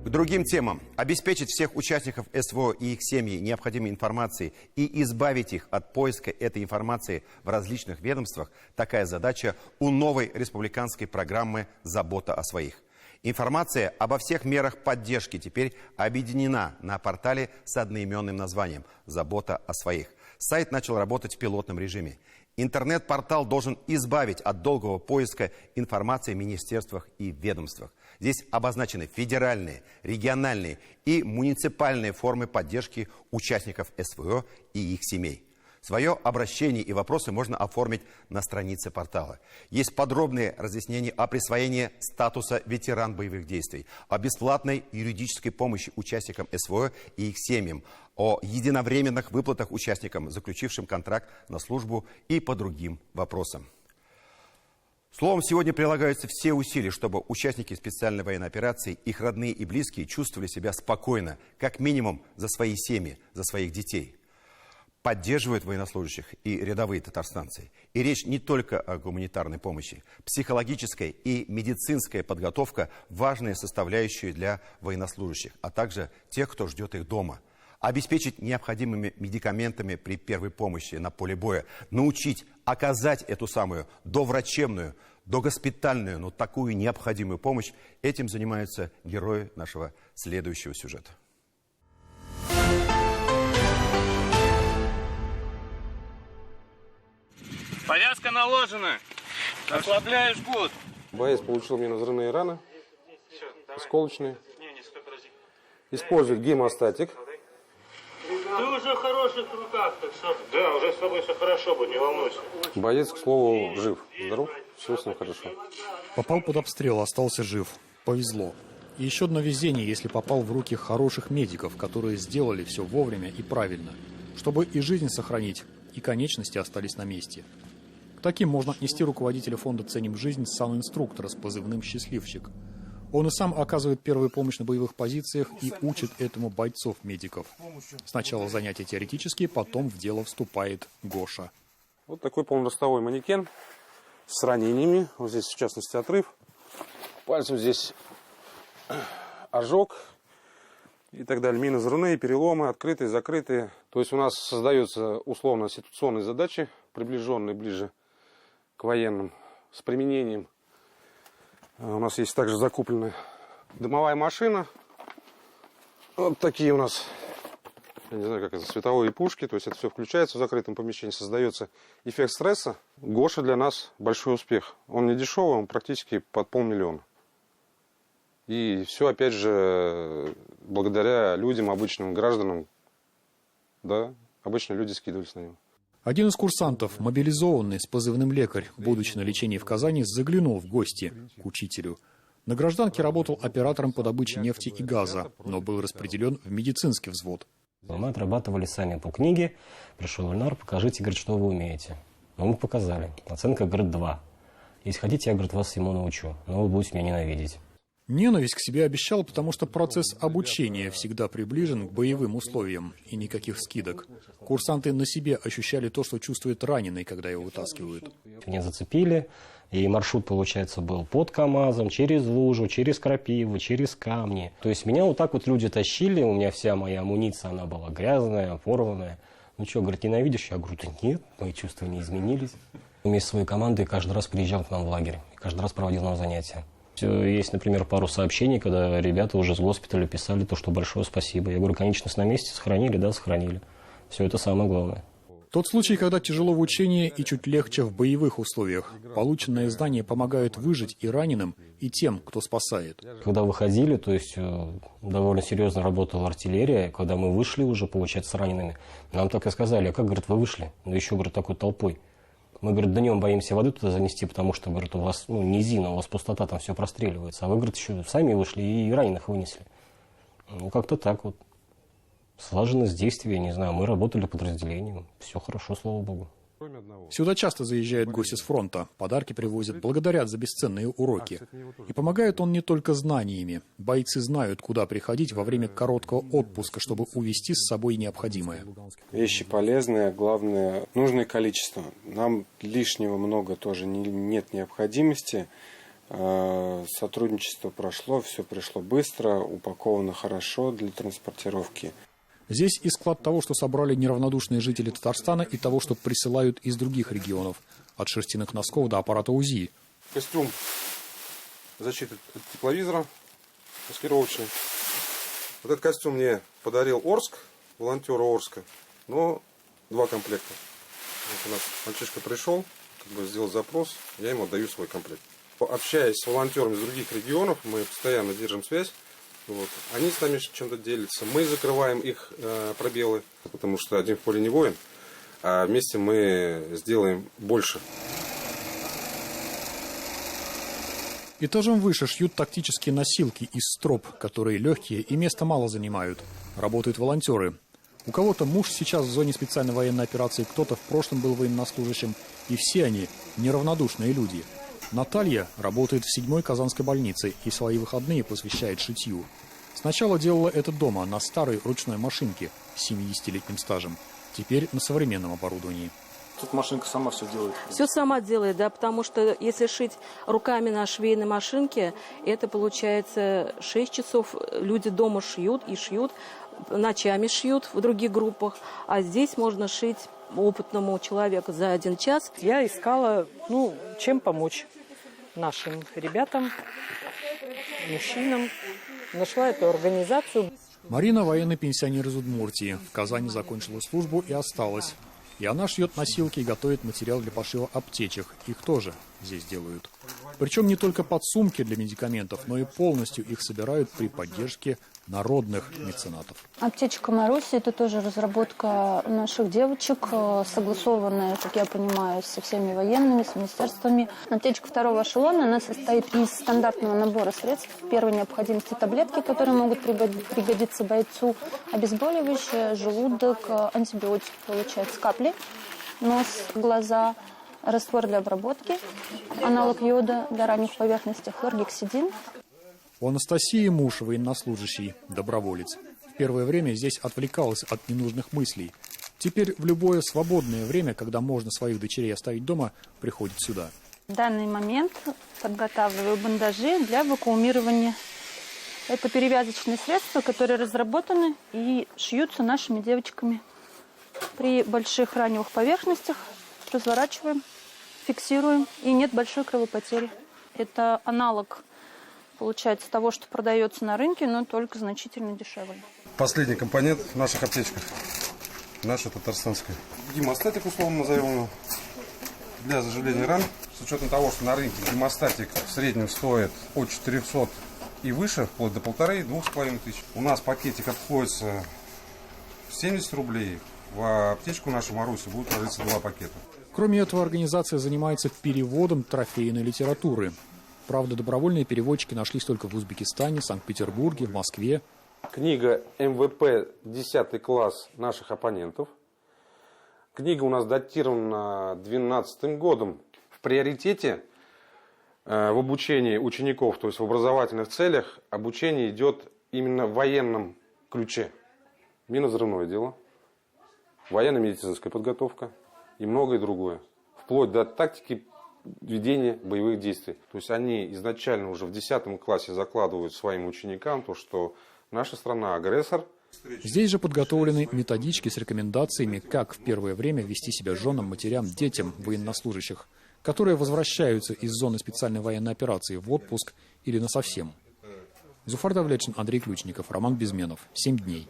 К другим темам. Обеспечить всех участников СВО и их семьи необходимой информацией и избавить их от поиска этой информации в различных ведомствах – такая задача у новой республиканской программы «Забота о своих». Информация обо всех мерах поддержки теперь объединена на портале с одноименным названием «Забота о своих». Сайт начал работать в пилотном режиме. Интернет-портал должен избавить от долгого поиска информации в министерствах и ведомствах. Здесь обозначены федеральные, региональные и муниципальные формы поддержки участников СВО и их семей. Свое обращение и вопросы можно оформить на странице портала. Есть подробные разъяснения о присвоении статуса ветеран боевых действий, о бесплатной юридической помощи участникам СВО и их семьям, о единовременных выплатах участникам, заключившим контракт на службу, и по другим вопросам. Словом, сегодня прилагаются все усилия, чтобы участники специальной военной операции, их родные и близкие чувствовали себя спокойно, как минимум за свои семьи, за своих детей. Поддерживают военнослужащих и рядовые татарстанцы. И речь не только о гуманитарной помощи. Психологическая и медицинская подготовка – важные составляющие для военнослужащих, а также тех, кто ждет их дома. Обеспечить необходимыми медикаментами при первой помощи на поле боя. Научить оказать эту самую доврачебную, догоспитальную, но такую необходимую помощь. Этим занимаются герои нашего следующего сюжета. Повязка наложена. Ослабляешь жгут. Боец получил минно-взрывные раны, осколочные. Использует гемостатик. Ты уже в хороших руках, так что... Да, уже с тобой все хорошо будет, не волнуйся. Боец, к слову, жив, здоров, все с ним хорошо. Попал под обстрел, остался жив. Повезло. И еще одно везение, если попал в руки хороших медиков, которые сделали все вовремя и правильно, чтобы и жизнь сохранить, и конечности остались на месте. К таким можно отнести руководителя фонда «Ценим жизнь» санинструктора с позывным «Счастливчик». Он и сам оказывает первую помощь на боевых позициях и учит этому бойцов-медиков. Сначала занятия теоретические, потом в дело вступает Гоша. Вот такой полноростовой манекен с ранениями. Вот здесь, в частности, отрыв. Пальцем здесь ожог и так далее. Минно-взрывные, переломы, открытые, закрытые. То есть у нас создаются условно-ситуационные задачи, приближенные ближе к военным, с применением. У нас есть также закупленная дымовая машина. Вот такие у нас, я не знаю, как это, световые пушки. То есть это все включается в закрытом помещении, создается эффект стресса. Гоша для нас большой успех. Он не дешевый, он практически под 500 000. И все, опять же, благодаря людям, обычным гражданам, да, обычные люди скидывались на него. Один из курсантов, мобилизованный с позывным «Лекарь», будучи на лечении в Казани, заглянул в гости к учителю. На гражданке работал оператором по добыче нефти и газа, но был распределен в медицинский взвод. Мы отрабатывали сами по книге. Пришел Ильнар, покажите, говорит, что вы умеете. Но мы показали. Оценка, говорит, 2. Если хотите, я, говорит, вас ему научу, но вы будете меня ненавидеть. Ненависть к себе обещал, потому что процесс обучения всегда приближен к боевым условиям и никаких скидок. Курсанты на себе ощущали то, что чувствует раненый, когда его вытаскивают. Меня зацепили, и маршрут, получается, был под КамАЗом, через лужу, через крапиву, через камни. То есть меня вот так вот люди тащили, у меня вся моя амуниция, она была грязная, порванная. Ну что, говорит, ненавидишь? Я говорю, да нет, мои чувства не изменились. Вместе с своей командой каждый раз приезжал к нам в лагерь, каждый раз проводил нам занятия. Есть, например, пару сообщений, когда ребята уже с госпиталя писали то, что большое спасибо. Я говорю, конечность на месте, сохранили? Да, сохранили. Все это самое главное. Тот случай, когда тяжело в учении и чуть легче в боевых условиях. Полученные знания помогают выжить и раненым, и тем, кто спасает. Когда выходили, то есть довольно серьезно работала артиллерия. Когда мы вышли уже, получается, с ранеными, нам так и сказали, а как, говорит, вы вышли? Да еще, говорит, такой толпой. Мы, говорит, днем боимся воды туда занести, потому что, говорит, у вас низина, у вас пустота, там все простреливается. А вы, говорит, еще сами вышли и раненых вынесли. Ну, как-то так вот. Слаженность действия, не знаю, мы работали подразделением. Все хорошо, слава богу. Сюда часто заезжают гости с фронта. Подарки привозят, благодарят за бесценные уроки. И помогает он не только знаниями. Бойцы знают, куда приходить во время короткого отпуска, чтобы увезти с собой необходимое. Вещи полезные, главное, нужное количество. Нам лишнего много тоже нет необходимости. Сотрудничество прошло, все пришло быстро, упаковано хорошо для транспортировки. Здесь и склад того, что собрали неравнодушные жители Татарстана, и того, что присылают из других регионов. От шерстяных носков до аппарата УЗИ. Костюм защиты от тепловизора, маскировочный. Вот этот костюм мне подарил Орск, волонтеры Орска, но 2 комплекта. Вот у нас мальчишка пришел, сделал запрос, я ему отдаю свой комплект. Общаясь с волонтерами из других регионов, мы постоянно держим связь. Вот. Они с нами чем-то делятся, мы закрываем их пробелы, потому что один в поле не воин, а вместе мы сделаем больше. Этажом выше шьют тактические носилки из строп, которые легкие и места мало занимают. Работают волонтеры. У кого-то муж сейчас в зоне специальной военной операции, кто-то в прошлом был военнослужащим, и все они неравнодушные люди. Наталья работает в 7-й Казанской больнице и свои выходные посвящает шитью. Сначала делала это дома, на старой ручной машинке с 70-летним стажем. Теперь на современном оборудовании. Тут машинка сама все делает? Все сама делает, да, потому что если шить руками на швейной машинке, это получается 6 часов. Люди дома шьют и шьют, ночами шьют в других группах, а здесь можно шить опытному человеку за 1 час. Я искала, чем помочь нашим ребятам, мужчинам. Нашла эту организацию. Марина – военный пенсионер из Удмуртии. В Казани закончила службу и осталась. И она шьет носилки и готовит материал для пошива аптечек. Их тоже здесь делают. Причем не только подсумки для медикаментов, но и полностью их собирают при поддержке народных меценатов. Аптечка Маруси – это тоже разработка наших девочек, согласованная, как я понимаю, со всеми военными, с министерствами. Аптечка 2-го эшелона, она состоит из стандартного набора средств первой необходимости: таблетки, которые могут пригодиться бойцу, обезболивающее, желудок, антибиотики, получается, капли, нос, глаза, раствор для обработки, аналог йода для ранних поверхностей, хлоргексидин. У Анастасии муж военнослужащий, доброволец. В первое время здесь отвлекалась от ненужных мыслей. Теперь в любое свободное время, когда можно своих дочерей оставить дома, приходит сюда. В данный момент подготавливаю бандажи для вакуумирования. Это перевязочные средства, которые разработаны и шьются нашими девочками. При больших раневых поверхностях разворачиваем, фиксируем, и нет большой кровопотери. Это аналог, получается, того, что продается на рынке, но только значительно дешевле. Последний компонент в наших аптечках. Наша татарстанская. Гемостатик, условно назовем его, для заживления ран. С учетом того, что на рынке гемостатик в среднем стоит от 400 и выше, вплоть до 1500-2500. У нас пакетик обходится 70 рублей. В аптечку нашу Марусю будет ложиться 2 пакета. Кроме этого, организация занимается переводом трофейной литературы. Правда, добровольные переводчики нашлись только в Узбекистане, Санкт-Петербурге, в Москве. Книга МВП 10 класс наших оппонентов. Книга у нас датирована 2012 годом. В приоритете в обучении учеников, то есть в образовательных целях, обучение идет именно в военном ключе. Минно-взрывное дело, военно-медицинская подготовка и многое другое. Вплоть до тактики ведения боевых действий. То есть они изначально уже в 10 классе закладывают своим ученикам то, что наша страна агрессор. Здесь же подготовлены методички с рекомендациями, как в первое время вести себя женам, матерям, детям военнослужащих, которые возвращаются из зоны специальной военной операции в отпуск или насовсем. Зуфар Давлетшин, Андрей Ключников, Роман Безменов. 7 дней.